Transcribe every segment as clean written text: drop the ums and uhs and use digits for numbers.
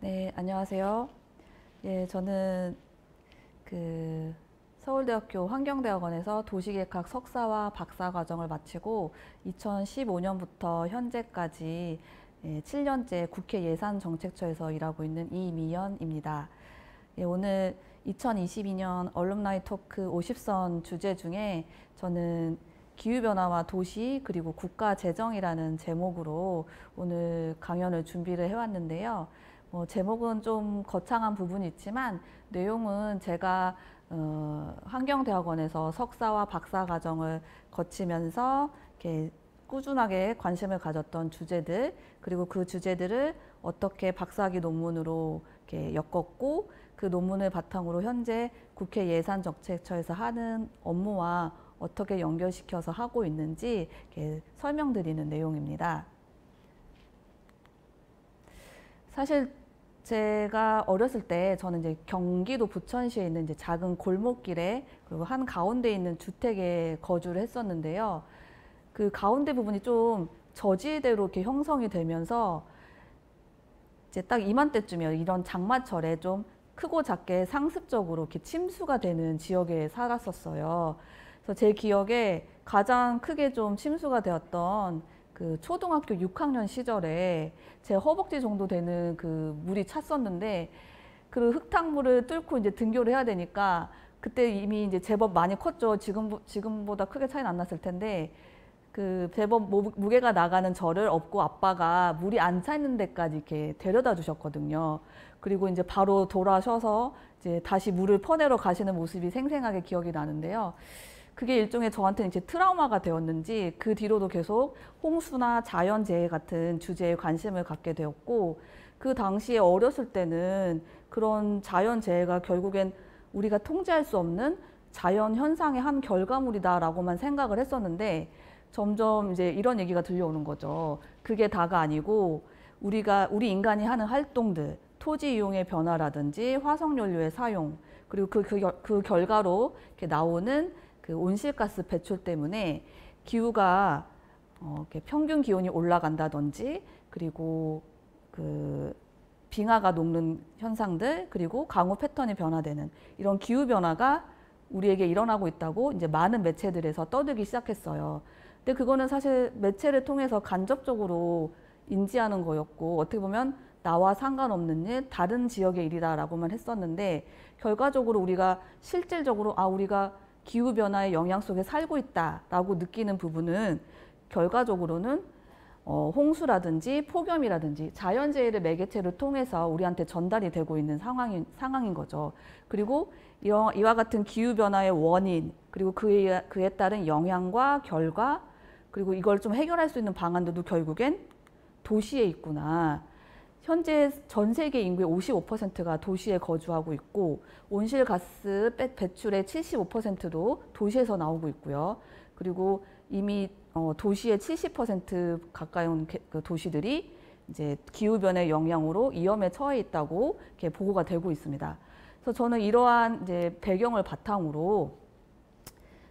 네, 안녕하세요. 예, 저는 서울대학교 환경대학원에서 도시계획학 석사와 박사 과정을 마치고 2015년부터 현재까지 7년째 국회 예산정책처에서 일하고 있는 이미연입니다. 예, 오늘 2022년 얼룸나이 토크 50선 주제 중에 저는 기후변화와 도시 그리고 국가재정이라는 제목으로 오늘 강연을 준비를 해왔는데요. 제목은 좀 거창한 부분이 있지만 내용은 제가 환경대학원에서 석사와 박사 과정을 거치면서 이렇게 꾸준하게 관심을 가졌던 주제들, 그리고 그 주제들을 어떻게 박사학위 논문으로 이렇게 엮었고, 그 논문을 바탕으로 현재 국회 예산정책처에서 하는 업무와 어떻게 연결시켜서 하고 있는지 이렇게 설명드리는 내용입니다. 사실 제가 어렸을 때 저는 이제 경기도 부천시에 있는 이제 작은 골목길에 그리고 한 가운데 있는 주택에 거주를 했었는데요. 그 가운데 부분이 좀 저지대로 이렇게 형성이 되면서 이제 딱 이맘때쯤이요. 이런 장마철에 좀 크고 작게 상습적으로 이렇게 침수가 되는 지역에 살았었어요. 그래서 제 기억에 가장 크게 좀 침수가 되었던 그 초등학교 6학년 시절에 제 허벅지 정도 되는 그 물이 찼었는데 그 흙탕물을 뚫고 이제 등교를 해야 되니까 그때 이미 이제 제법 많이 컸죠. 지금보다 크게 차이는 안 났을 텐데 그 제법 무게가 나가는 저를 업고 아빠가 물이 안 차 있는 데까지 이렇게 데려다 주셨거든요. 그리고 이제 바로 돌아셔서 이제 다시 물을 퍼내러 가시는 모습이 생생하게 기억이 나는데요. 그게 일종의 저한테는 이제 트라우마가 되었는지 그 뒤로도 계속 홍수나 자연재해 같은 주제에 관심을 갖게 되었고, 그 당시에 어렸을 때는 그런 자연재해가 결국엔 우리가 통제할 수 없는 자연 현상의 한 결과물이다라고만 생각을 했었는데, 점점 이제 이런 얘기가 들려오는 거죠. 그게 다가 아니고 우리 인간이 하는 활동들, 토지 이용의 변화라든지 화석연료의 사용, 그리고 그 결과로 이렇게 나오는 그 온실가스 배출 때문에 기후가 이렇게 평균 기온이 올라간다든지, 그리고 그 빙하가 녹는 현상들, 그리고 강우 패턴이 변화되는 이런 기후 변화가 우리에게 일어나고 있다고 이제 많은 매체들에서 떠들기 시작했어요. 근데 그거는 사실 매체를 통해서 간접적으로 인지하는 거였고, 어떻게 보면 나와 상관없는 일, 다른 지역의 일이다라고만 했었는데, 결과적으로 우리가 실질적으로 우리가 기후변화의 영향 속에 살고 있다라고 느끼는 부분은 결과적으로는 홍수라든지 폭염이라든지 자연재해를 매개체를 통해서 우리한테 전달이 되고 있는 상황인 거죠. 그리고 이와 같은 기후변화의 원인, 그리고 그에 따른 영향과 결과, 그리고 이걸 좀 해결할 수 있는 방안들도 결국엔 도시에 있구나. 현재 전 세계 인구의 55%가 도시에 거주하고 있고, 온실가스 배출의 75%도 도시에서 나오고 있고요. 그리고 이미 도시의 70% 가까이 온 그 도시들이 이제 기후변화의 영향으로 위험에 처해 있다고 이렇게 보고가 되고 있습니다. 그래서 저는 이러한 이제 배경을 바탕으로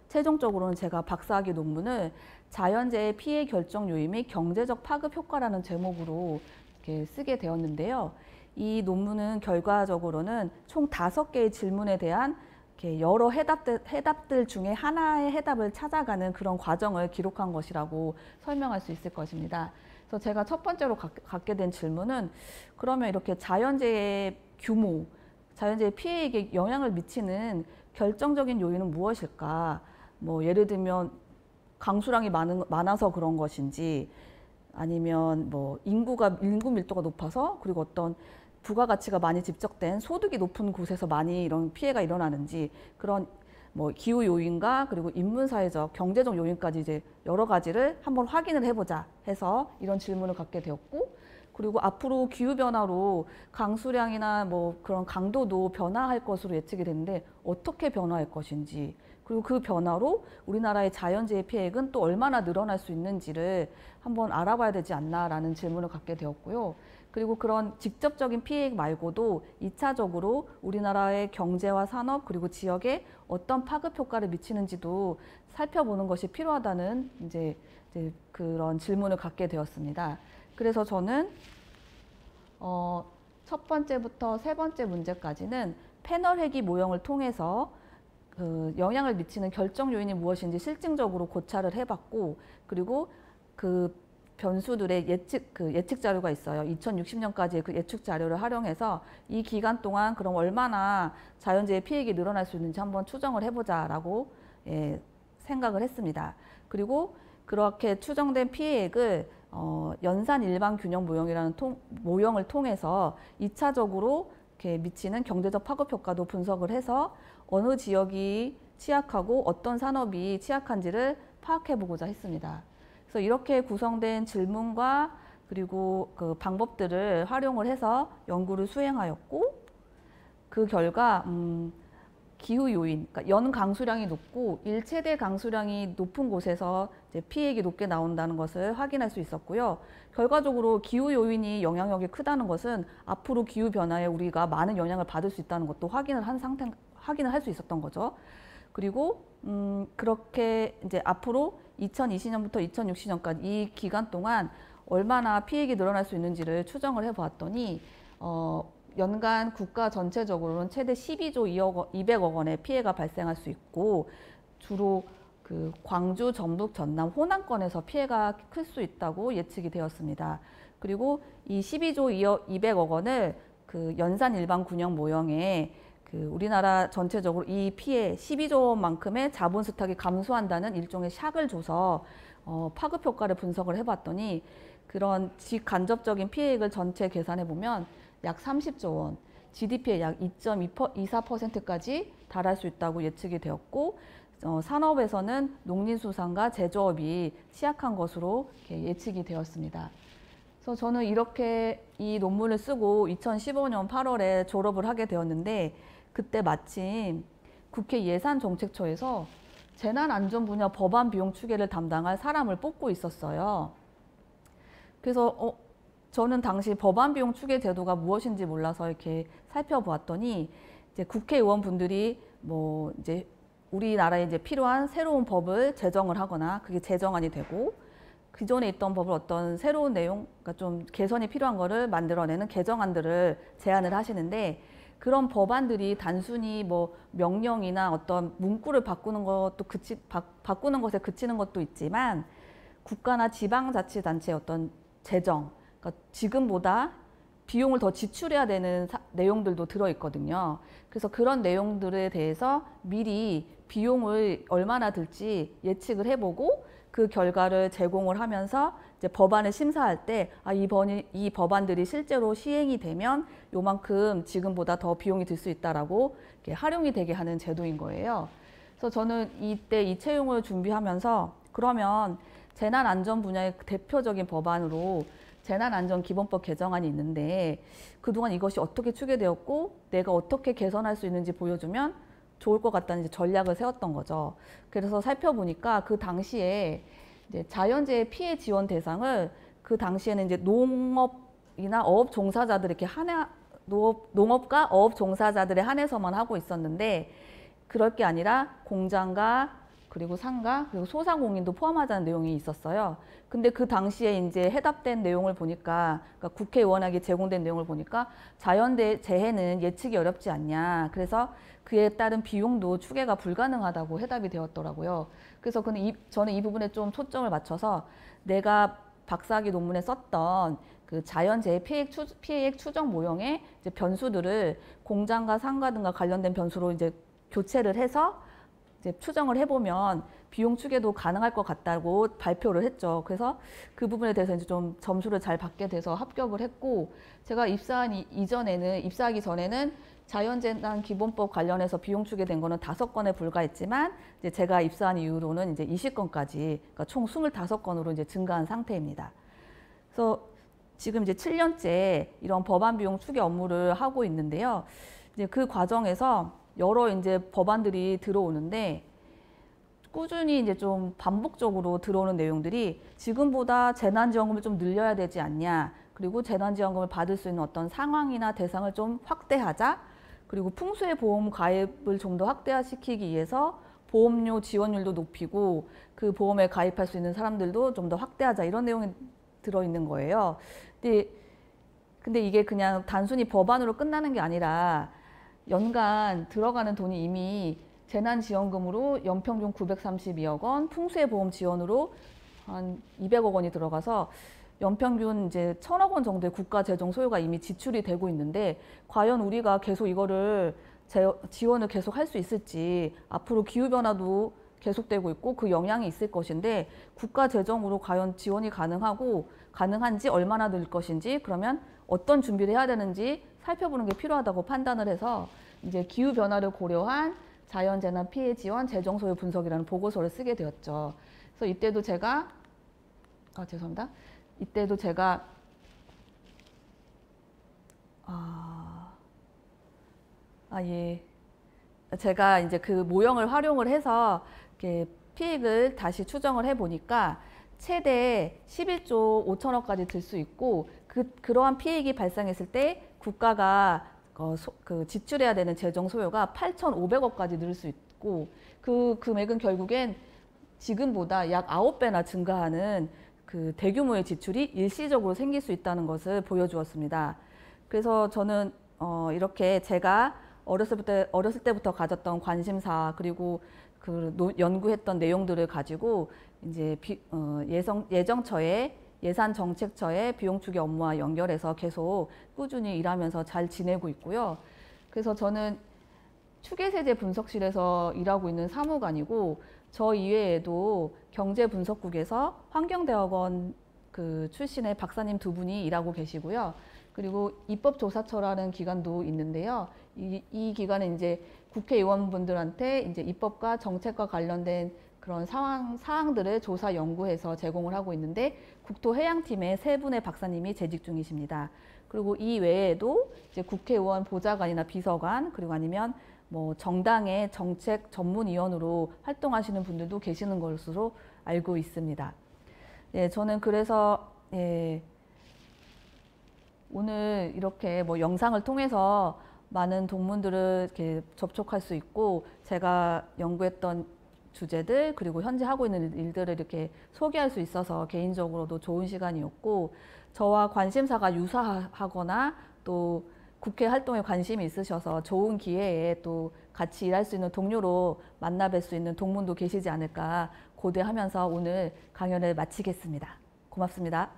최종적으로는 제가 박사학위 논문을 자연재해 피해 결정 요인 및 경제적 파급 효과라는 제목으로 이렇게 쓰게 되었는데요. 이 논문은 결과적으로는 총 5개의 질문에 대한 이렇게 여러 해답들 중에 하나의 해답을 찾아가는 그런 과정을 기록한 것이라고 설명할 수 있을 것입니다. 그래서 제가 첫 번째로 갖게 된 질문은, 그러면 이렇게 자연재해 규모, 자연재해 피해에게 영향을 미치는 결정적인 요인은 무엇일까? 뭐 예를 들면 강수량이 많아서 그런 것인지, 아니면 뭐 인구 밀도가 높아서, 그리고 어떤 부가가치가 많이 집적된 소득이 높은 곳에서 많이 이런 피해가 일어나는지, 그런 뭐 기후 요인과 그리고 인문사회적, 경제적 요인까지 이제 여러 가지를 한번 확인을 해보자 해서 이런 질문을 갖게 되었고, 그리고 앞으로 기후변화로 강수량이나 뭐 그런 강도도 변화할 것으로 예측이 되는데 어떻게 변화할 것인지, 그리고 그 변화로 우리나라의 자연재해 피해액은 또 얼마나 늘어날 수 있는지를 한번 알아봐야 되지 않나라는 질문을 갖게 되었고요. 그리고 그런 직접적인 피해액 말고도 2차적으로 우리나라의 경제와 산업, 그리고 지역에 어떤 파급 효과를 미치는지도 살펴보는 것이 필요하다는 이제 그런 질문을 갖게 되었습니다. 그래서 저는 첫 번째부터 세 번째 문제까지는 패널 회귀 모형을 통해서 그 영향을 미치는 결정 요인이 무엇인지 실증적으로 고찰을 해봤고, 그리고 그 변수들의 예측 자료가 있어요. 2060년까지의 그 예측 자료를 활용해서 이 기간 동안 그럼 얼마나 자연재해 피해액이 늘어날 수 있는지 한번 추정을 해보자라고 생각을 했습니다. 그리고 그렇게 추정된 피해액을 연산 일반 균형 모형이라는 모형을 통해서 2차적으로 이렇게 미치는 경제적 파급 효과도 분석을 해서 어느 지역이 취약하고 어떤 산업이 취약한지를 파악해 보고자 했습니다. 그래서 이렇게 구성된 질문과 그리고 그 방법들을 활용을 해서 연구를 수행하였고, 그 결과 기후 요인, 그러니까 연 강수량이 높고 일체대 강수량이 높은 곳에서 이제 피해액이 높게 나온다는 것을 확인할 수 있었고요. 결과적으로 기후 요인이 영향력이 크다는 것은 앞으로 기후 변화에 우리가 많은 영향을 받을 수 있다는 것도 확인을 할 수 있었던 거죠. 그리고 그렇게 이제 앞으로 2020년부터 2060년까지 이 기간 동안 얼마나 피해액이 늘어날 수 있는지를 추정을 해보았더니 연간 국가 전체적으로는 최대 12조 200억 원의 피해가 발생할 수 있고, 주로 그 광주, 전북, 전남, 호남권에서 피해가 클 수 있다고 예측이 되었습니다. 그리고 이 12조 200억 원을 그 연산 일반 균형 모형에 그 우리나라 전체적으로 이 피해 12조 원만큼의 자본 스탁이 감소한다는 일종의 샥을 줘서 파급 효과를 분석을 해봤더니 그런 직간접적인 피해액을 전체 계산해 보면 약 30조 원, GDP의 약 2.24%까지 달할 수 있다고 예측이 되었고, 산업에서는 농林수산과 제조업이 취약한 것으로 예측이 되었습니다. 그래서 저는 이렇게 이 논문을 쓰고 2015년 8월에 졸업을 하게 되었는데, 그때 마침 국회 예산정책처에서 재난안전 분야 법안 비용 추계를 담당할 사람을 뽑고 있었어요. 그래서 저는 당시 법안 비용 추계 제도가 무엇인지 몰라서 이렇게 살펴보았더니, 이제 국회의원분들이 뭐 이제 우리나라에 이제 필요한 새로운 법을 제정을 하거나 그게 제정안이 되고, 기존에 있던 법을 어떤 새로운 내용, 그러니까 좀 개선이 필요한 거를 만들어내는 개정안들을 제안을 하시는데, 그런 법안들이 단순히 뭐 명령이나 어떤 문구를 바꾸는 것도 바꾸는 것에 그치는 것도 있지만, 국가나 지방자치단체의 어떤 재정, 그러니까 지금보다 비용을 더 지출해야 되는 내용들도 들어있거든요. 그래서 그런 내용들에 대해서 미리 비용을 얼마나 들지 예측을 해보고, 그 결과를 제공을 하면서 이제 법안을 심사할 때 이 법안들이 실제로 시행이 되면 요만큼 지금보다 더 비용이 들 수 있다라고 이렇게 활용이 되게 하는 제도인 거예요. 그래서 저는 이때 이 채용을 준비하면서 그러면 재난안전 분야의 대표적인 법안으로 재난안전기본법 개정안이 있는데, 그동안 이것이 어떻게 추계되었고 내가 어떻게 개선할 수 있는지 보여주면 좋을 것 같다는 이제 전략을 세웠던 거죠. 그래서 살펴보니까 그 당시에 이제 자연재해 피해 지원 대상을 그 당시에는 이제 농업이나 어업 종사자들 이렇게 농업과 어업 종사자들에 한해서만 하고 있었는데, 그럴 게 아니라 공장가 그리고 상가 그리고 소상공인도 포함하자는 내용이 있었어요. 근데 그 당시에 이제 해답된 내용을 보니까, 그러니까 국회의원에게 제공된 내용을 보니까 자연재해는 예측이 어렵지 않냐. 그래서 그에 따른 비용도 추계가 불가능하다고 해답이 되었더라고요. 그래서 저는 이 부분에 좀 초점을 맞춰서 내가 박사학위 논문에 썼던 그 자연재해 피해액 추정 모형의 이제 변수들을 공장과 상가 등과 관련된 변수로 이제 교체를 해서 이제 추정을 해보면 비용 추계도 가능할 것 같다고 발표를 했죠. 그래서 그 부분에 대해서 이제 좀 점수를 잘 받게 돼서 합격을 했고, 제가 입사하기 전에는 자연재난기본법 관련해서 비용 추계된 거는 5건에 불과했지만, 이제 제가 입사한 이후로는 이제 20건까지, 그러니까 총 25건으로 이제 증가한 상태입니다. 그래서 지금 이제 7년째 이런 법안 비용 추계 업무를 하고 있는데요. 이제 그 과정에서 여러 이제 법안들이 들어오는데, 꾸준히 이제 좀 반복적으로 들어오는 내용들이 지금보다 재난지원금을 좀 늘려야 되지 않냐, 그리고 재난지원금을 받을 수 있는 어떤 상황이나 대상을 좀 확대하자, 그리고 풍수의 보험 가입을 좀 더 확대시키기 위해서 보험료 지원율도 높이고 그 보험에 가입할 수 있는 사람들도 좀 더 확대하자, 이런 내용이 들어있는 거예요. 근데 근데 이게 그냥 단순히 법안으로 끝나는 게 아니라 연간 들어가는 돈이 이미 재난지원금으로 연평균 932억 원, 풍수해보험 지원으로 한 200억 원이 들어가서 연평균 이제 1,000억 원 정도의 국가 재정 소요가 이미 지출이 되고 있는데 과연 우리가 계속 이거를 지원을 계속 할 수 있을지, 앞으로 기후변화도 계속되고 있고 그 영향이 있을 것인데 국가 재정으로 과연 지원이 가능한지, 얼마나 늘 것인지, 그러면 어떤 준비를 해야 되는지 살펴보는 게 필요하다고 판단을 해서 이제 기후변화를 고려한 자연재난 피해 지원 재정 소요 분석이라는 보고서를 쓰게 되었죠. 그래서 이때도 제가 제가 이제 그 모형을 활용을 해서 이렇게 피익을 다시 추정을 해 보니까 최대 11조 5천억까지 들 수 있고 그러한 피익이 발생했을 때 국가가 지출해야 되는 재정 소요가 8,500억까지 늘 수 있고 그 금액은 결국엔 지금보다 약 9배나 증가하는 그 대규모의 지출이 일시적으로 생길 수 있다는 것을 보여주었습니다. 그래서 저는 이렇게 제가 어렸을 때부터 가졌던 관심사 그리고 연구했던 내용들을 가지고 이제 예정처의 예산정책처의 비용 추계 업무와 연결해서 계속 꾸준히 일하면서 잘 지내고 있고요. 그래서 저는 추계세제 분석실에서 일하고 있는 사무관이고 저 이외에도 경제분석국에서 환경대학원 출신의 박사님 2분이 일하고 계시고요. 그리고 입법조사처라는 기관도 있는데요. 이 기관은 이제 국회의원분들한테 이제 입법과 정책과 관련된 그런 사항들을 조사 연구해서 제공을 하고 있는데 국토해양팀의 3분의 박사님이 재직 중이십니다. 그리고 이 외에도 이제 국회의원 보좌관이나 비서관 그리고 아니면 뭐 정당의 정책 전문위원으로 활동하시는 분들도 계시는 것으로 알고 있습니다. 예, 저는 그래서 오늘 이렇게 뭐 영상을 통해서 많은 동문들을 이렇게 접촉할 수 있고 제가 연구했던 주제들 그리고 현재 하고 있는 일들을 이렇게 소개할 수 있어서 개인적으로도 좋은 시간이었고 저와 관심사가 유사하거나 또 국회 활동에 관심이 있으셔서 좋은 기회에 또 같이 일할 수 있는 동료로 만나 뵐 수 있는 동문도 계시지 않을까 고대하면서 오늘 강연을 마치겠습니다. 고맙습니다.